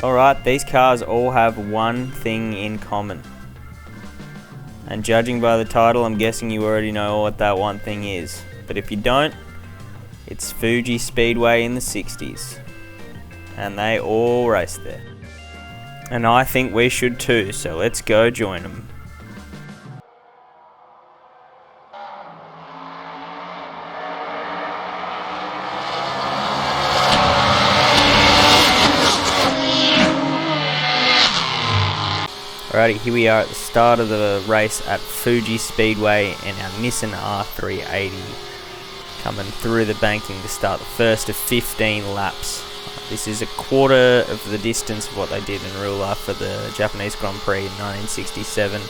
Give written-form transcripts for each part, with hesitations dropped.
Alright, these cars all have one thing in common. And judging by the title, I'm guessing you already know what that one thing is. But if you don't, it's Fuji Speedway in the 60s. And they all race there. And I think we should too, so let's go join them. Alrighty, here we are at the start of the race at Fuji Speedway in our Nissan R380, coming through the banking to start the first of 15 laps. This is a quarter of the distance of what they did in real life for the Japanese Grand Prix in 1967,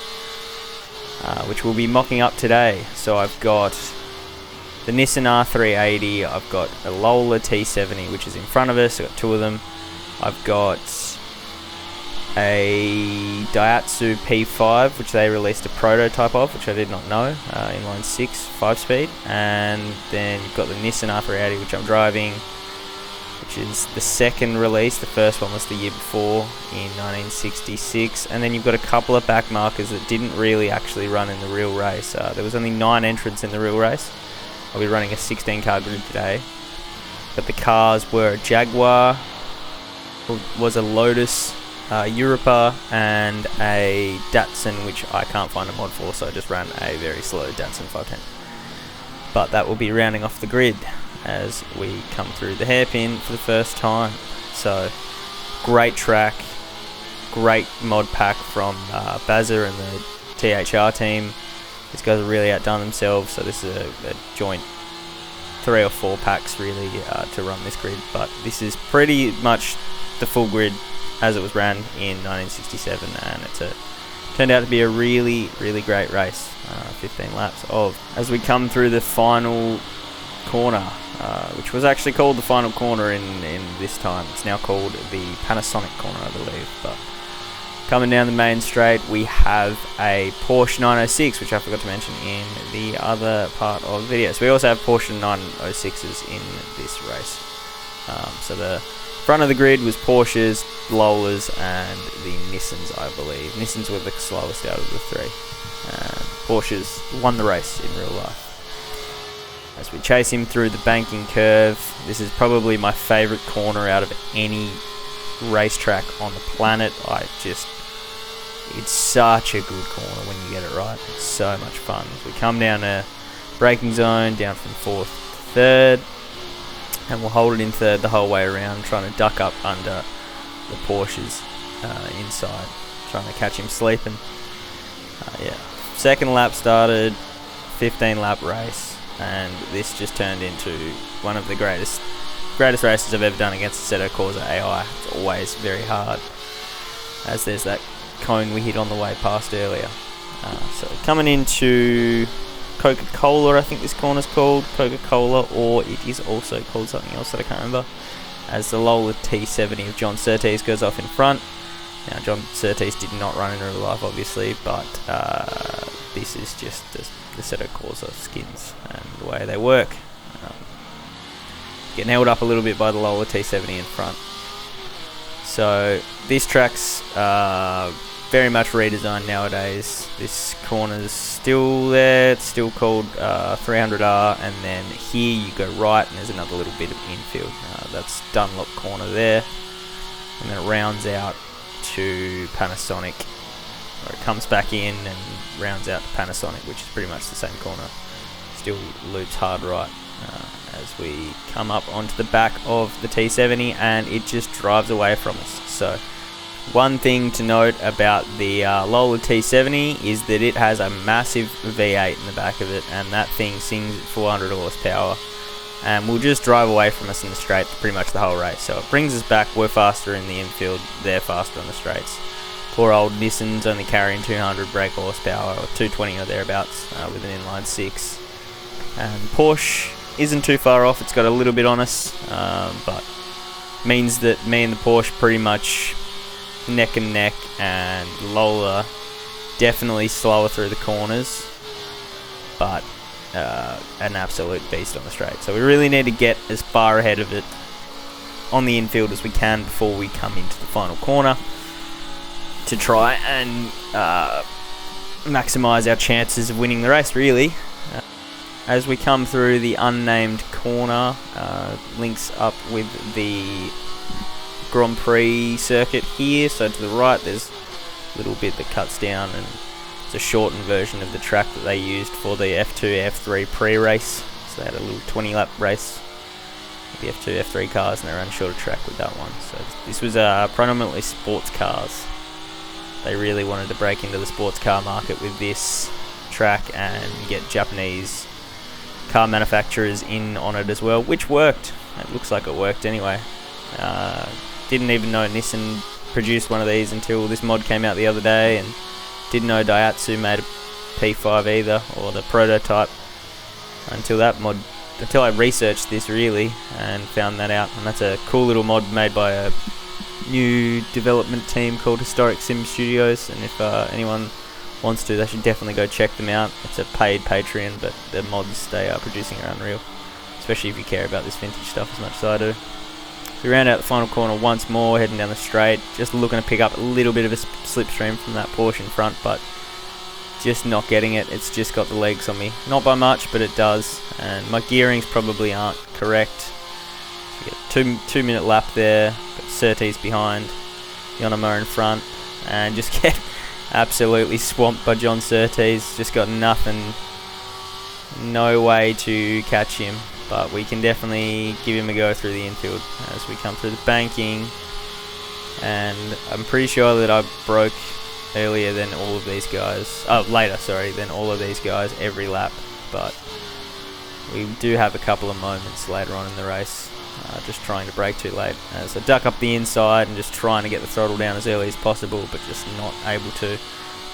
which we'll be mocking up today. So I've got the Nissan R380, I've got a Lola T70 which is in front of us, I've got two of them. I've got a Daihatsu P5, which they released a prototype of, which I did not know, inline 6, 5-speed. And then you've got the Nissan R380, which I'm driving, which is the second release. The first one was the year before, in 1966. And then you've got a couple of back markers that didn't really actually run in the real race. There was only 9 entrants in the real race. I'll be running a 16-car grid today. But the cars were a Jaguar, was a Lotus, Europa, and a Datsun, which I can't find a mod for, so I just ran a very slow Datsun 510. But that will be rounding off the grid as we come through the hairpin for the first time. So, great track, great mod pack from Bazza and the THR team. These guys have really outdone themselves, so this is a joint 3 or 4 packs really to run this grid, but this is pretty much the full grid as it was ran in 1967, and turned out to be a really, really great race. 15 laps of. As we come through the final corner, which was actually called the final corner in this time. It's now called the Panasonic corner, I believe. But coming down the main straight, we have a Porsche 906, which I forgot to mention in the other part of the video. So we also have Porsche 906s in this race. So the front of the grid was Porsches, Lolas, and the Nissans, I believe. Nissans were the slowest out of the 3. Porsches won the race in real life. As we chase him through the banking curve, this is probably my favourite corner out of any racetrack on the planet. It's such a good corner when you get it right. It's so much fun. As we come down a braking zone, down from 4th to 3rd. And we'll hold it in 3rd the whole way around, trying to duck up under the Porsches inside, trying to catch him sleeping. Second lap started, 15 lap race, and this just turned into one of the greatest races I've ever done against the assetto Corsa AI. It's always very hard, as there's that cone we hit on the way past earlier. So coming into Coca-Cola, I think this corner's called Coca-Cola, or it is also called something else that I can't remember, as the Lola T70 of John Surtees goes off in front. Now, John Surtees did not run in real life, obviously, but this is just the assetto Corsa skins and the way they work. Getting held up a little bit by the Lola T70 in front. So this track's very much redesigned nowadays. This corner's still there, it's still called 300R, and then here you go right and there's another little bit of infield. That's Dunlop corner there, and then it rounds out to Panasonic, or it comes back in and rounds out to Panasonic, which is pretty much the same corner. Still loops hard right as we come up onto the back of the T70, and it just drives away from us. So one thing to note about the Lola T70 is that it has a massive V8 in the back of it, and that thing sings at 400 horsepower and will just drive away from us in the straight pretty much the whole race. So it brings us back. We're faster in the infield, they're faster on the straights. Poor old Nissan's only carrying 200 brake horsepower, or 220 or thereabouts, with an inline 6. And Porsche isn't too far off, it's got a little bit on us, but means that me and the Porsche pretty much neck and neck, and Lola definitely slower through the corners, but an absolute beast on the straight. So we really need to get as far ahead of it on the infield as we can before we come into the final corner to try and maximise our chances of winning the race, really. As we come through the unnamed corner, links up with the Grand Prix circuit here. So to the right there's a little bit that cuts down, and it's a shortened version of the track that they used for the F2, F3 pre-race. So they had a little 20-lap race with the F2, F3 cars, and they ran a shorter track with that one. So this was predominantly sports cars. They really wanted to break into the sports car market with this track and get Japanese car manufacturers in on it as well, which worked. It looks like it worked anyway. Didn't even know Nissan produced one of these until this mod came out the other day, and didn't know Daihatsu made a P5 either, or the prototype, until I researched this really and found that out. And that's a cool little mod made by a new development team called Historic Sim Studios, and if anyone wants to, they should definitely go check them out. It's a paid Patreon, but the mods they are producing are unreal, especially if you care about this vintage stuff as much as I do. We round out the final corner once more, heading down the straight, just looking to pick up a little bit of a slipstream from that Porsche in front, but just not getting it. It's just got the legs on me, not by much, but it does, and my gearings probably aren't correct. We get two minute lap there, got Surtees behind, Yonama in front, and just get absolutely swamped by John Surtees. Just got nothing, no way to catch him, but we can definitely give him a go through the infield as we come through the banking. And I'm pretty sure that I broke earlier than all of these guys, than all of these guys every lap, but we do have a couple of moments later on in the race, just trying to brake too late as I duck up the inside and just trying to get the throttle down as early as possible, but just not able to.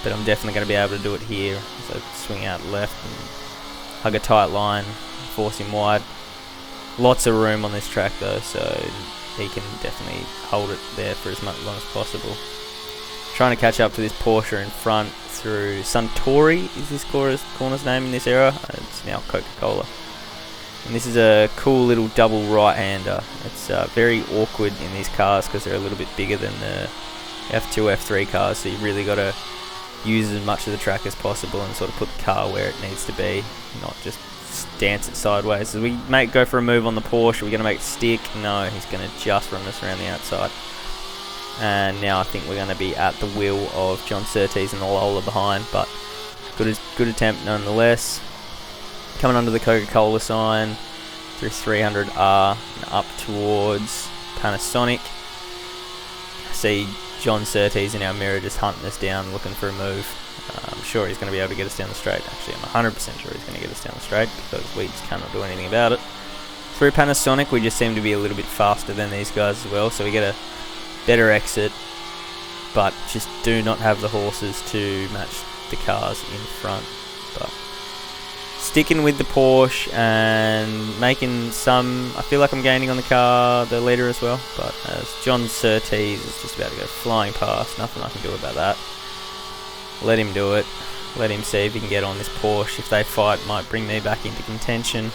But I'm definitely going to be able to do it here, so swing out left and hug a tight line, force him wide. Lots of room on this track though, so he can definitely hold it there for as long as possible. Trying to catch up to this Porsche in front through Suntory is this corner's name in this era. It's now Coca-Cola. And this is a cool little double right-hander. It's very awkward in these cars because they're a little bit bigger than the F2, F3 cars, so you really got to use as much of the track as possible and sort of put the car where it needs to be, not just dance it sideways. So we go for a move on the Porsche. Are we going to make it stick? No, he's going to just run us around the outside. And now I think we're going to be at the wheel of John Surtees and the Lola behind, but good attempt nonetheless. Coming under the Coca-Cola sign through 300R and up towards Panasonic. See John Surtees in our mirror just hunting us down, looking for a move. I'm sure he's going to be able to get us down the straight. Actually, I'm 100% sure he's going to get us down the straight because we just cannot do anything about it. Through Panasonic, we just seem to be a little bit faster than these guys as well, so we get a better exit, but just do not have the horses to match the cars in front. But sticking with the Porsche and making some, I feel like I'm gaining on the leader as well, but as John Surtees is just about to go flying past, nothing I can do about that. Let him do it. Let him see if he can get on this Porsche. If they fight, might bring me back into contention.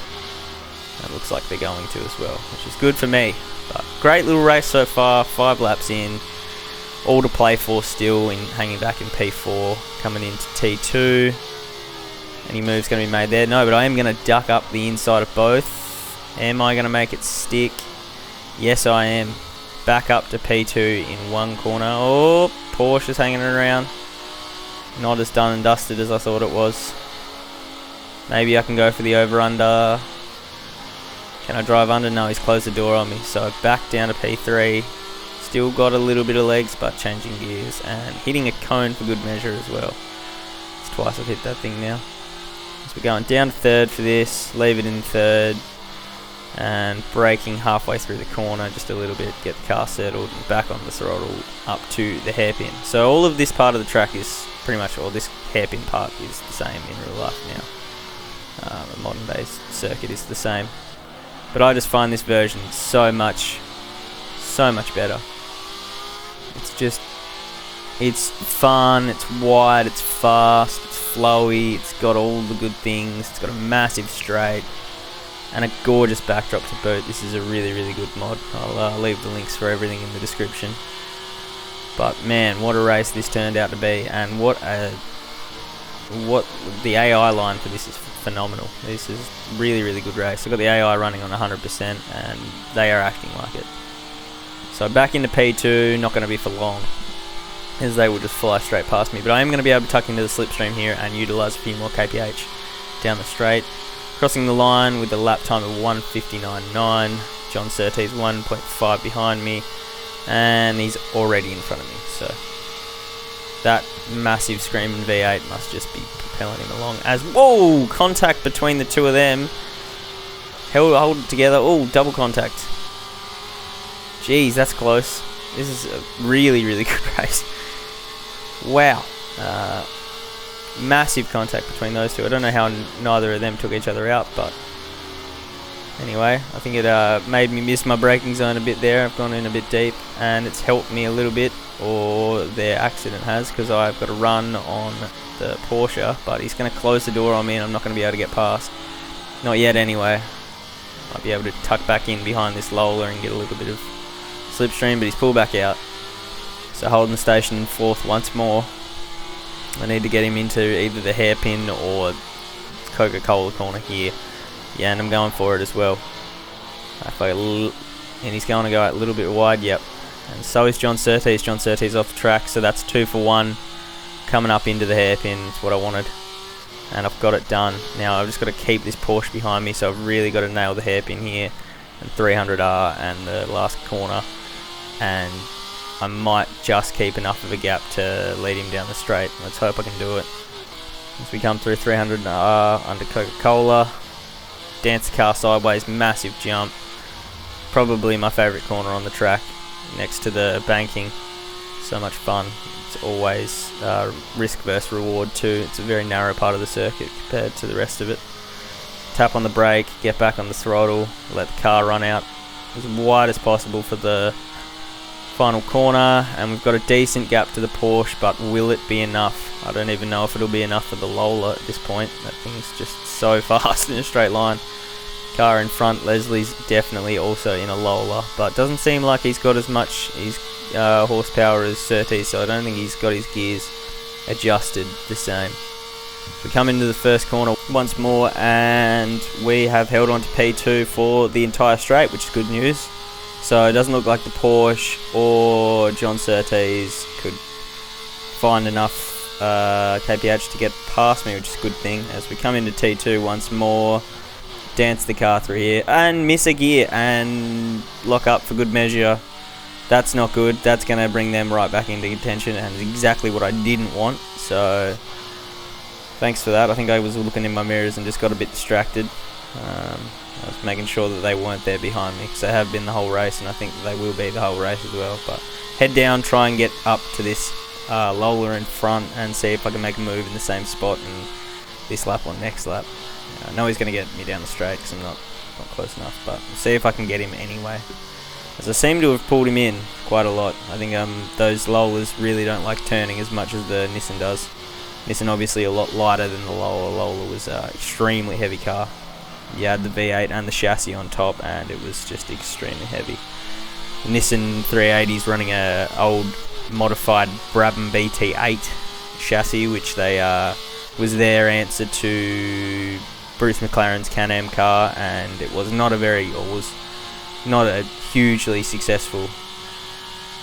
It looks like they're going to as well, which is good for me. But great little race so far, 5 laps in, all to play for still, in hanging back in P4, coming into T2. Any moves going to be made there? No, but I am going to duck up the inside of both. Am I going to make it stick? Yes, I am. Back up to P2 in one corner. Oh, Porsche is hanging around. Not as done and dusted as I thought it was. Maybe I can go for the over-under. Can I drive under? No, he's closed the door on me. So back down to P3. Still got a little bit of legs, but changing gears and hitting a cone for good measure as well. It's twice I've hit that thing now. So we're going down to third for this. Leave it in third. And braking halfway through the corner just a little bit. Get the car settled and back on the throttle up to the hairpin. So all of this part of the track is pretty much, all this hairpin part is the same in real life now. The modern day circuit is the same. But I just find this version so much better. It's fun, it's wide, it's fast, it's flowy, it's got all the good things, it's got a massive straight. and a gorgeous backdrop to boot. This is a really, really good mod. I'll leave the links for everything in the description. But man, what a race this turned out to be, and what the AI line for this is phenomenal. This is really, really good race. I've got the AI running on 100%, and they are acting like it. So back into P2, not going to be for long, as they will just fly straight past me. But I am going to be able to tuck into the slipstream here and utilise a few more kph down the straight. Crossing the line with a lap time of 1:59.9. John Surtees 1.5 behind me, and he's already in front of me. So that massive screaming V8 must just be propelling him along. As whoa, contact between the two of them. Hold it together. Oh, double contact. Jeez, that's close. This is a really, really good race. Wow. Massive contact between those two. I don't know how neither of them took each other out, but anyway, I think it made me miss my braking zone a bit there. I've gone in a bit deep, and it's helped me a little bit, or their accident has, because I've got a run on the Porsche, but he's going to close the door on me and I'm not going to be able to get past. Not yet anyway. Might be able to tuck back in behind this Lola and get a little bit of slipstream, but he's pulled back out. So holding the station in 4th once more. I need to get him into either the hairpin or Coca-Cola corner here. Yeah, and I'm going for it as well. And he's going to go out a little bit wide, yep. And so is John Surtees. John Surtees off the track, so that's 2 for 1. Coming up into the hairpin, it's what I wanted. And I've got it done. Now I've just got to keep this Porsche behind me, so I've really got to nail the hairpin here. And 300R and the last corner. And I might just keep enough of a gap to lead him down the straight. Let's hope I can do it. As we come through 300R under Coca-Cola. Dance the car sideways, massive jump. Probably my favourite corner on the track, next to the banking. So much fun. It's always risk versus reward too. It's a very narrow part of the circuit compared to the rest of it. Tap on the brake, get back on the throttle, let the car run out as wide as possible for the final corner, and we've got a decent gap to the Porsche, but will it be enough? I don't even know if it'll be enough for the Lola at this point. That thing's just so fast in a straight line. Car in front, Leslie's definitely also in a Lola, but doesn't seem like he's got as much horsepower as Surtees, so I don't think he's got his gears adjusted the same. We come into the first corner once more, and we have held on to P2 for the entire straight, which is good news. So it doesn't look like the Porsche or John Surtees could find enough kph to get past me, which is a good thing. As we come into T2 once more, dance the car through here and miss a gear and lock up for good measure. That's not good. That's going to bring them right back into contention, and exactly what I didn't want. So thanks for that. I think I was looking in my mirrors and just got a bit distracted. I was making sure that they weren't there behind me, because they have been the whole race, and I think that they will be the whole race as well. But head down, try and get up to this Lola in front and see if I can make a move in the same spot in this lap or next lap. I know he's going to get me down the straight because I'm not close enough, but we'll see if I can get him anyway, as I seem to have pulled him in quite a lot. I think those Lolas really don't like turning as much as the Nissan does. Nissan obviously a lot lighter than the Lola. Lola was an extremely heavy car. You had the V8 and the chassis on top, and it was just extremely heavy. The Nissan 380's running a old modified Brabham BT8 chassis, which they was their answer to Bruce McLaren's Can-Am car, and it was not a hugely successful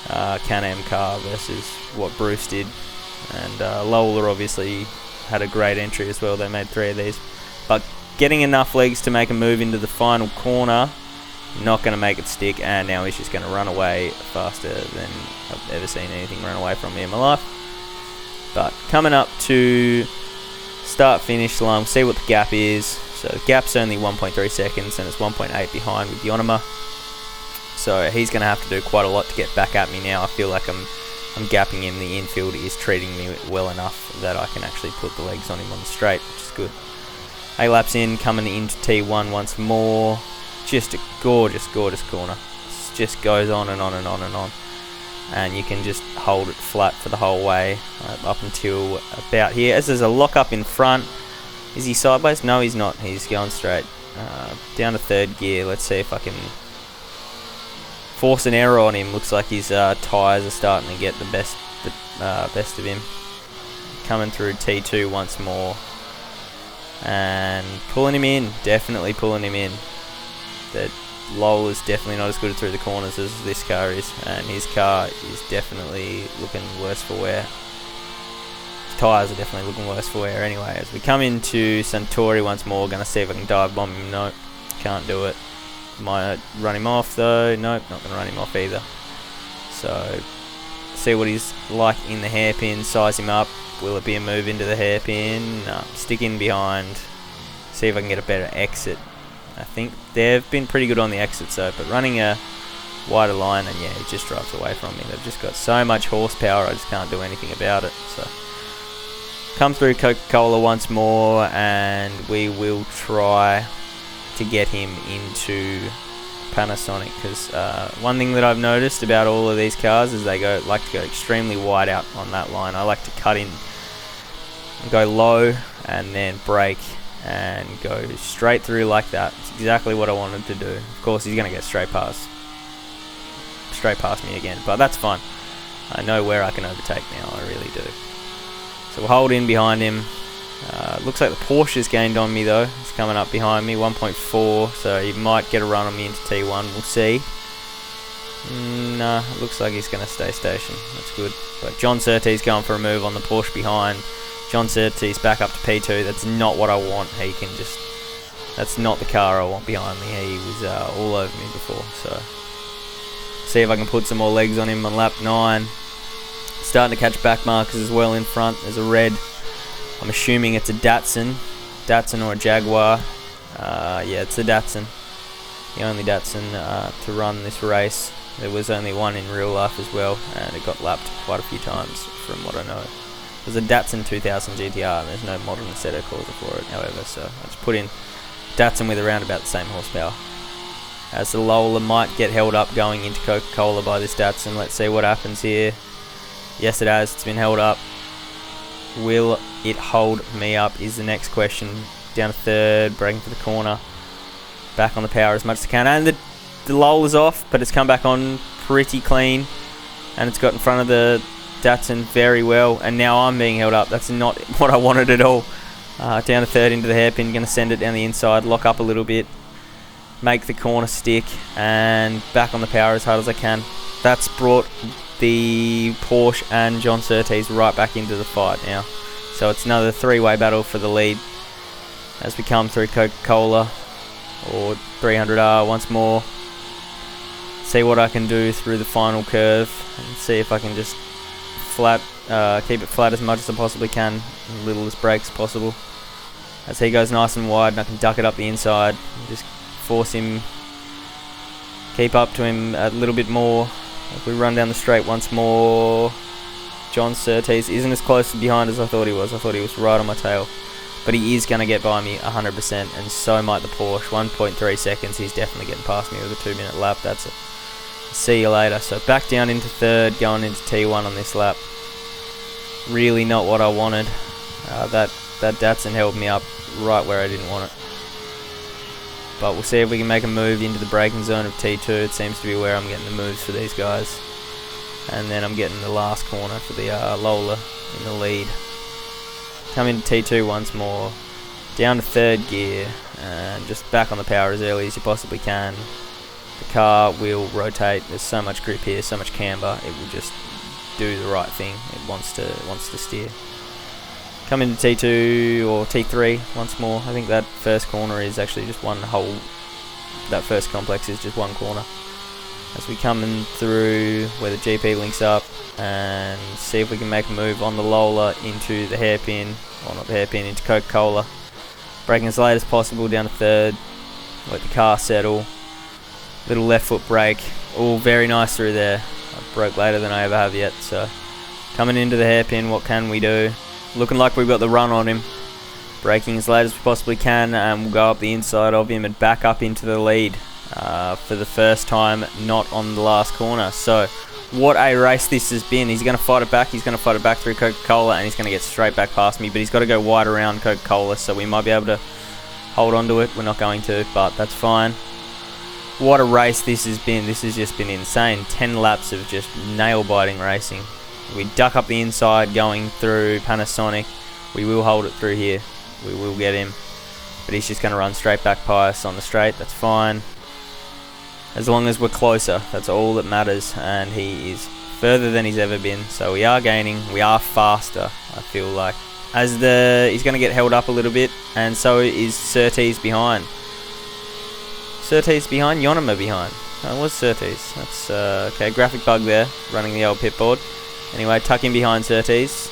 Can-Am car versus what Bruce did. And Lola obviously had a great entry as well. They made 3 of these, but getting enough legs to make a move into the final corner, not going to make it stick, and now he's just going to run away faster than I've ever seen anything run away from me in my life. But coming up to start-finish line, we'll see what the gap is. So the gap's only 1.3 seconds, and it's 1.8 behind with Yonema. So he's going to have to do quite a lot to get back at me now. I feel like I'm gapping him. The infield is treating me well enough that I can actually put the legs on him on the straight, which is good. 8 laps in, coming into T1 once more. Just a gorgeous, gorgeous corner. It just goes on and on and on and on. And you can just hold it flat for the whole way up until about here. As there's a lock up in front. Is he sideways? No, he's not. He's going straight. Down to third gear. Let's see if I can force an error on him. Looks like his tyres are starting to get the best of him. Coming through T2 once more. And pulling him in. Definitely pulling him in. That Lowell is definitely not as good through the corners as this car is, and his car is definitely looking worse for wear. His tyres are definitely looking worse for wear anyway. As we come into Suntory once more, gonna see if I can dive bomb him. Nope, can't do it. Might run him off though. Nope, not gonna run him off either. So, see what he's like in the hairpin, size him up. Will it be a move into the hairpin? No, stick in behind. See if I can get a better exit. I think they've been pretty good on the exits though, but running a wider line, and yeah, he just drives away from me. They've just got so much horsepower, I just can't do anything about it. So come through Coca-Cola once more, and we will try to get him into Panasonic, because one thing that I've noticed about all of these cars is they like to go extremely wide out on that line. I like to cut in, go low, and then brake and go straight through like that. It's exactly what I wanted to do. Of course, he's going to get straight past me again, but that's fine. I know where I can overtake now, I really do. So we'll hold in behind him. Looks like the Porsche's gained on me though. He's coming up behind me, 1.4, so he might get a run on me into T1, we'll see. Nah, it looks like he's going to stay stationed. That's good. But John Surtees going for a move on the Porsche behind. John Surtees back up to P2. That's not what I want. That's not the car I want behind me. He was all over me before. So, see if I can put some more legs on him on lap 9. Starting to catch back markers as well in front. There's a red. I'm assuming it's a Datsun or a Jaguar. Yeah, it's a Datsun. The only Datsun to run this race. There was only one in real life as well, and it got lapped quite a few times from what I know. There's a Datsun 2000 GTR, and there's no modern assetto corsa for it, however, so I just put in Datsun with around about the same horsepower. As the Lola might get held up going into Coca-Cola by this Datsun. Let's see what happens here. Yes, it has. It's been held up. Will it hold me up is the next question. Down to third, braking for the corner. Back on the power as much as I can, and the Lola's off, but it's come back on pretty clean, and it's got in front of the Datsun very well, and now I'm being held up. That's not what I wanted at all. Down to third into the hairpin, going to send it down the inside, lock up a little bit, make the corner stick, and back on the power as hard as I can. That's brought the Porsche and John Surtees right back into the fight now. So it's another three-way battle for the lead as we come through Coca-Cola, or 300R once more. See what I can do through the final curve, and see if I can just keep it flat as much as I possibly can, as little as brakes possible. As he goes nice and wide, and I can duck it up the inside, and just force him, keep up to him a little bit more. If we run down the straight once more, John Surtees isn't as close behind as I thought he was. I thought he was right on my tail, but he is going to get by me 100%, and so might the Porsche. 1.3 seconds, he's definitely getting past me with a 2-minute lap. That's it. See you later. So back down into third, going into T1 on this lap. Really not what I wanted. That Datsun held me up right where I didn't want it. But we'll see if we can make a move into the braking zone of T2. It seems to be where I'm getting the moves for these guys. And then I'm getting the last corner for the Lola in the lead. Come into T2 once more. Down to third gear. And just back on the power as early as you possibly can. The car will rotate. There's so much grip here, so much camber. It will just do the right thing. It wants to steer. Come into T2 or T3 once more. I think that first corner is actually just one whole. That first complex is just one corner. As we come in through where the GP links up, and see if we can make a move on the Lola into the hairpin, or not the hairpin, into Coca-Cola. Braking as late as possible down to third. Let the car settle. Little left foot brake, all very nice through there. I broke later than I ever have yet, so coming into the hairpin, what can we do? Looking like we've got the run on him. Braking as late as we possibly can, and we'll go up the inside of him and back up into the lead for the first time, not on the last corner. So what a race this has been. He's going to fight it back. He's going to fight it back through Coca-Cola, and he's going to get straight back past me, but he's got to go wide around Coca-Cola, so we might be able to hold on to it. We're not going to, but that's fine. What a race this has been. This has just been insane. 10 laps of just nail-biting racing. We duck up the inside going through Panasonic. We will hold it through here. We will get him. But he's just going to run straight back by us on the straight. That's fine. As long as we're closer, that's all that matters. And he is further than he's ever been. So we are gaining. We are faster, I feel like. He's going to get held up a little bit. And so is Surtees behind. Surtees behind, Yonama behind. That was Surtees. That's okay. Graphic bug there, running the old pit board. Anyway, tuck in behind Surtees,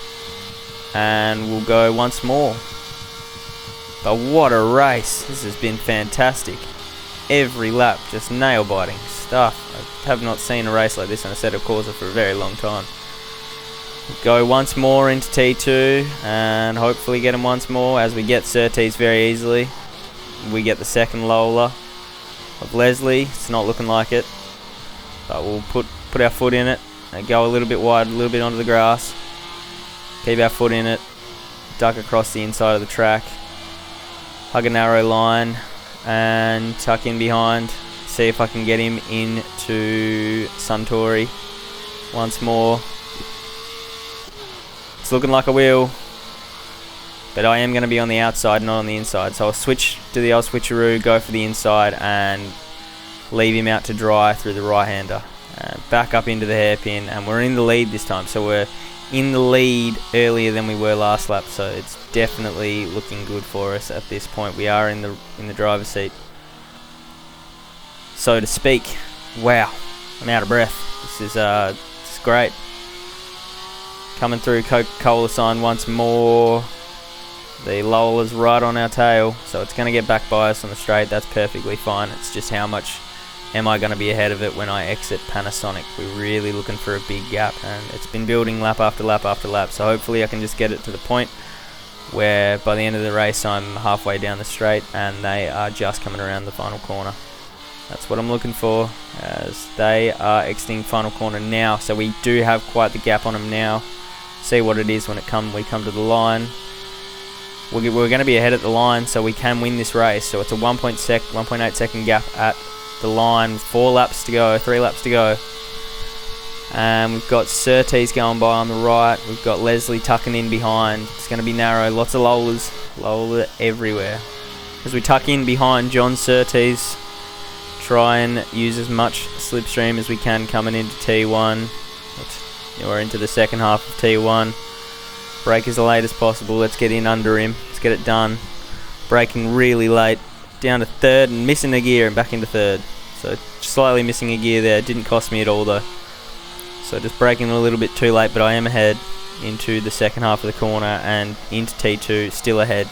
and we'll go once more. But what a race! This has been fantastic. Every lap, just nail-biting stuff. I have not seen a race like this on assetto corsa for a very long time. We'll go once more into T2, and hopefully get him once more as we get Surtees very easily. We get the second Lola of Leslie. It's not looking like it, but we'll put our foot in it and go a little bit wide, a little bit onto the grass. Keep our foot in it, duck across the inside of the track, hug a narrow line, and tuck in behind. See if I can get him into Suntory once more. It's looking like I will, but I am going to be on the outside, not on the inside. So I'll switch to the old switcheroo, go for the inside, and leave him out to dry through the right-hander. Back up into the hairpin, and we're in the lead this time. So we're in the lead earlier than we were last lap. So it's definitely looking good for us at this point. We are in the driver's seat, so to speak. Wow, I'm out of breath. This is great. Coming through Coca-Cola sign once more. The Lola's right on our tail, so it's going to get back by us on the straight. That's perfectly fine. It's just how much am I going to be ahead of it when I exit Panasonic. We're really looking for a big gap, and it's been building lap after lap after lap. So hopefully I can just get it to the point where by the end of the race I'm halfway down the straight and they are just coming around the final corner. That's what I'm looking for, as they are exiting final corner now. So we do have quite the gap on them now. See what it is when we come to the line. We're going to be ahead at the line, so we can win this race. So it's a 1.8 second gap at the line, 4 laps to go, 3 laps to go. And we've got Surtees going by on the right. We've got Leslie tucking in behind. It's going to be narrow, lots of Lola everywhere. As we tuck in behind John Surtees, try and use as much slipstream as we can coming into T1. We're into the second half of T1. Brake as late as possible. Let's get in under him. Let's get it done. Braking really late. Down to third and missing a gear and back into third. So slightly missing a gear there. Didn't cost me at all though. So just braking a little bit too late, but I am ahead into the second half of the corner and into T2, still ahead.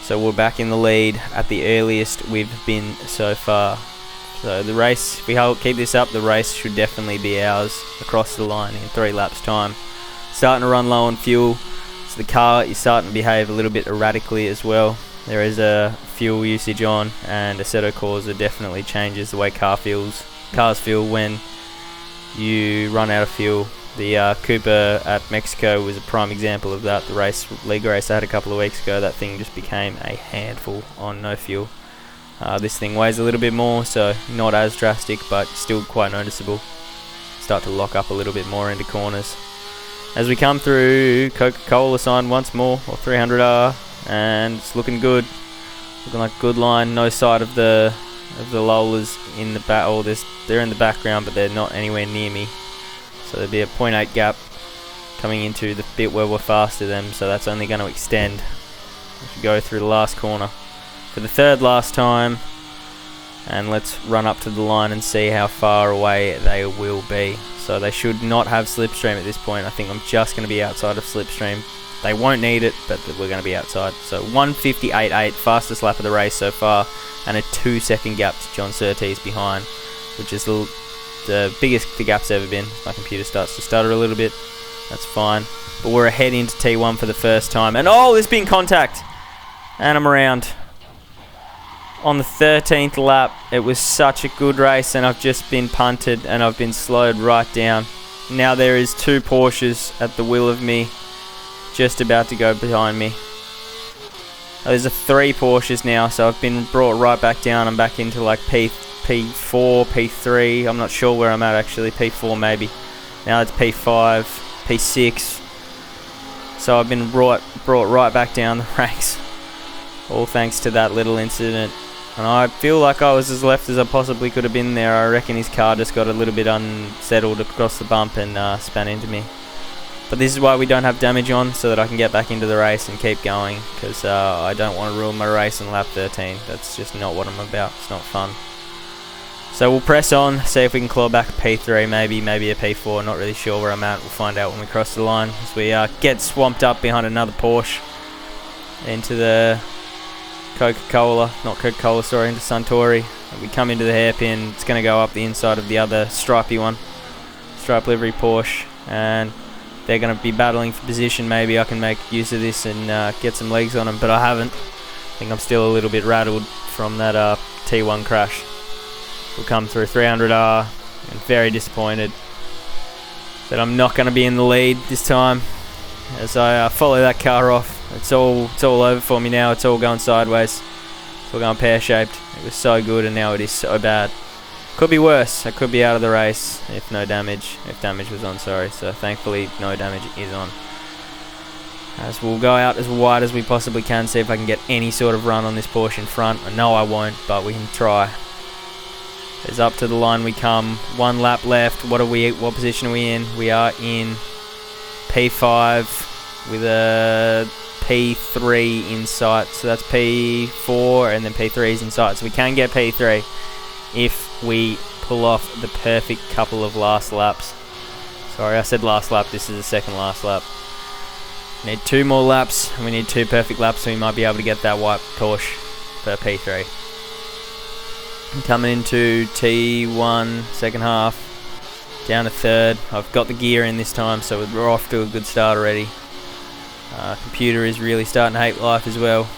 So we're back in the lead at the earliest we've been so far. So the race, if we keep this up, the race should definitely be ours across the line in 3 laps time. Starting to run low on fuel, so the car is starting to behave a little bit erratically as well. There is a fuel usage on, and assetto corsa definitely changes the way cars feel when you run out of fuel. The Cooper at Mexico was a prime example of that. The league race I had a couple of weeks ago, that thing just became a handful on no fuel. This thing weighs a little bit more, so not as drastic, but still quite noticeable. Start to lock up a little bit more into corners. As we come through Coca-Cola sign once more, or 300R, and it's looking good. Looking like a good line. No sight of the Lolas in the back. Oh, they're in the background, but they're not anywhere near me. So there'll be a 0.8 gap coming into the bit where we're faster than them. So that's only going to extend as we go through the last corner for the third last time. And let's run up to the line and see how far away they will be. So they should not have slipstream at this point. I think I'm just going to be outside of slipstream. They won't need it, but we're going to be outside. So 1:58.8, fastest lap of the race so far, and a 2-second gap to John Surtees behind, which is the biggest the gap's ever been. My computer starts to stutter a little bit. That's fine. But we're ahead into T1 for the first time. And oh, there's been contact. And I'm around. On the 13th lap, it was such a good race, and I've just been punted and I've been slowed right down. Now there is 2 Porsches at the wheel of me, just about to go behind me. There's 3 Porsches now, so I've been brought right back down. I'm back into like P4, P3. I'm not sure where I'm at actually. P4 maybe. Now it's P5, P6. So I've been brought right back down the ranks, all thanks to that little incident. And I feel like I was as left as I possibly could have been there. I reckon his car just got a little bit unsettled across the bump and span into me. But this is why we don't have damage on, so that I can get back into the race and keep going, because I don't want to ruin my race on lap 13. That's just not what I'm about. It's not fun. So we'll press on, see if we can claw back a P3, maybe a P4. Not really sure where I'm at. We'll find out when we cross the line, as we get swamped up behind another Porsche into the Coca-Cola, not Coca-Cola, sorry, into Suntory. And we come into the hairpin. It's going to go up the inside of the other stripy one, stripe livery Porsche, and they're going to be battling for position. Maybe I can make use of this and get some legs on them, but I haven't. I think I'm still a little bit rattled from that T1 crash. We'll come through 300R and very disappointed that I'm not going to be in the lead this time as I follow that car off. It's all over for me now. It's all going sideways. It's all going pear-shaped. It was so good and now it is so bad. Could be worse. I could be out of the race if damage was on, sorry. So thankfully no damage is on. As we'll go out as wide as we possibly can, see if I can get any sort of run on this Porsche in front. I know I won't, but we can try. It's up to the line we come. 1 lap left. What position are we in? We are in P5 with a P3 in sight. So that's P4 and then P3 is in sight. So we can get P3 if we pull off the perfect couple of last laps. Sorry, I said last lap. This is the second last lap. We need 2 more laps, and we need 2 perfect laps, so we might be able to get that white Porsche for P3. Coming into T1, second half, down to 3rd. I've got the gear in this time, so we're off to a good start already. Computer is really starting to hate life as well.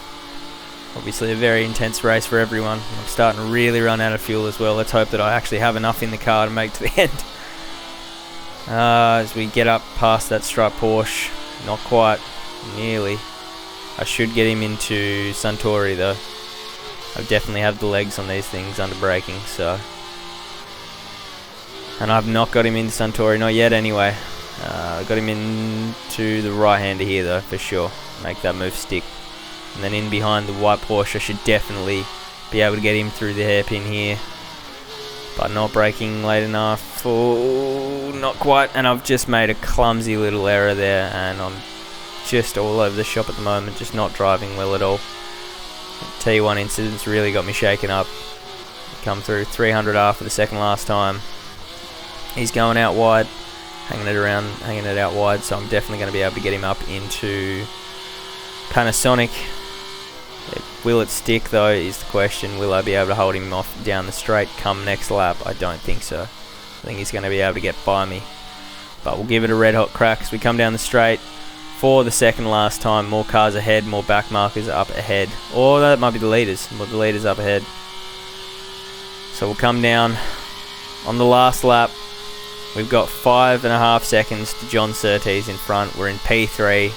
Obviously a very intense race for everyone. I'm starting to really run out of fuel as well. Let's hope that I actually have enough in the car to make to the end. As we get up past that stripe Porsche, not quite, nearly. I should get him into Suntory though. I definitely have the legs on these things under braking, so. And I've not got him into Suntory, not yet anyway. Got him into the right-hander here though, for sure. Make that move stick. And then in behind the white Porsche, I should definitely be able to get him through the hairpin here. But not braking late enough. Oh, not quite. And I've just made a clumsy little error there, and I'm just all over the shop at the moment, just not driving well at all. T1 incident's really got me shaken up. Come through 300R for the second last time. He's going out wide, hanging it out wide, so I'm definitely going to be able to get him up into Panasonic. Will it stick though is the question. Will I be able to hold him off down the straight come next lap? I don't think so. I think he's going to be able to get by me. But we'll give it a red hot crack as we come down the straight for the second last time. More cars ahead, more back markers up ahead. Or that might be the leaders. More the leaders up ahead. So we'll come down on the last lap. We've got 5.5 seconds to John Surtees in front. We're in P3.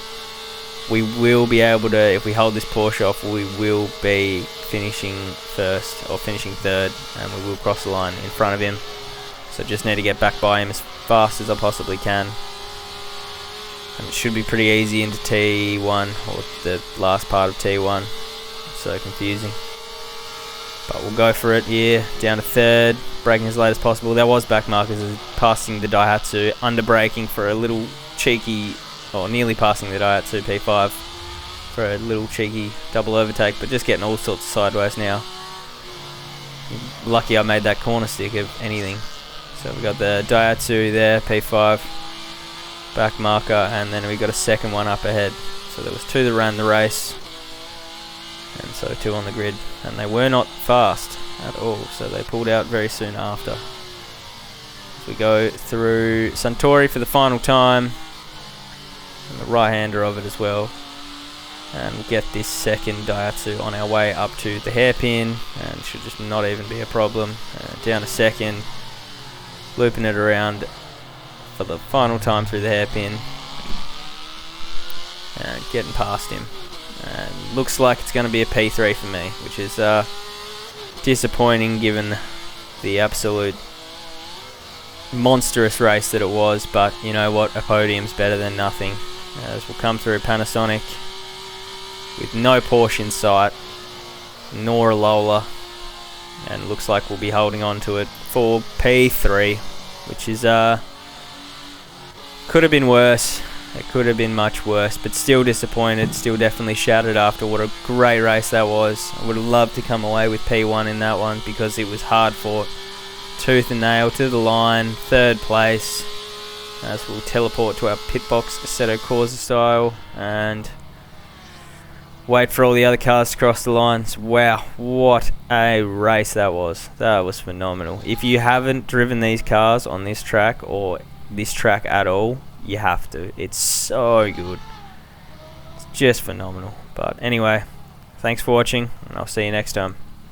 We will be able to, if we hold this Porsche off, we will be finishing first or finishing 3rd, and we will cross the line in front of him. So just need to get back by him as fast as I possibly can. And it should be pretty easy into T1, or the last part of T1. It's so confusing. But we'll go for it here, down to 3rd, braking as late as possible. There was back markers passing the Daihatsu, under braking for a little cheeky, or nearly passing the Daihatsu P5 for a little cheeky double overtake, but just getting all sorts of sideways now. Lucky I made that corner stick of anything. So we got the Daihatsu there, P5, back marker, and then we got a second one up ahead. So there was 2 that ran the race, and so 2 on the grid, and they were not fast at all, so they pulled out very soon after. So we go through Suntory for the final time, and the right-hander of it as well, and we'll get this second Daihatsu on our way up to the hairpin, and should just not even be a problem. Down a second, looping it around for the final time through the hairpin, and getting past him. and looks like it's going to be a P3 for me, which is disappointing given the absolute monstrous race that it was. But you know what, a podium's better than nothing, as we'll come through Panasonic with no Porsche in sight, nor a Lola, and looks like we'll be holding on to it for P3, which is could have been worse. It could have been much worse, but still disappointed, still definitely shattered after what a great race that was. I would have loved to come away with P1 in that one because it was hard fought, tooth and nail to the line, third place, as we'll teleport to our pit box, assetto corsa style, and wait for all the other cars to cross the lines. Wow, what a race that was. That was phenomenal. If you haven't driven these cars on this track or this track at all, you have to. It's so good. It's just phenomenal. But anyway, thanks for watching, and I'll see you next time.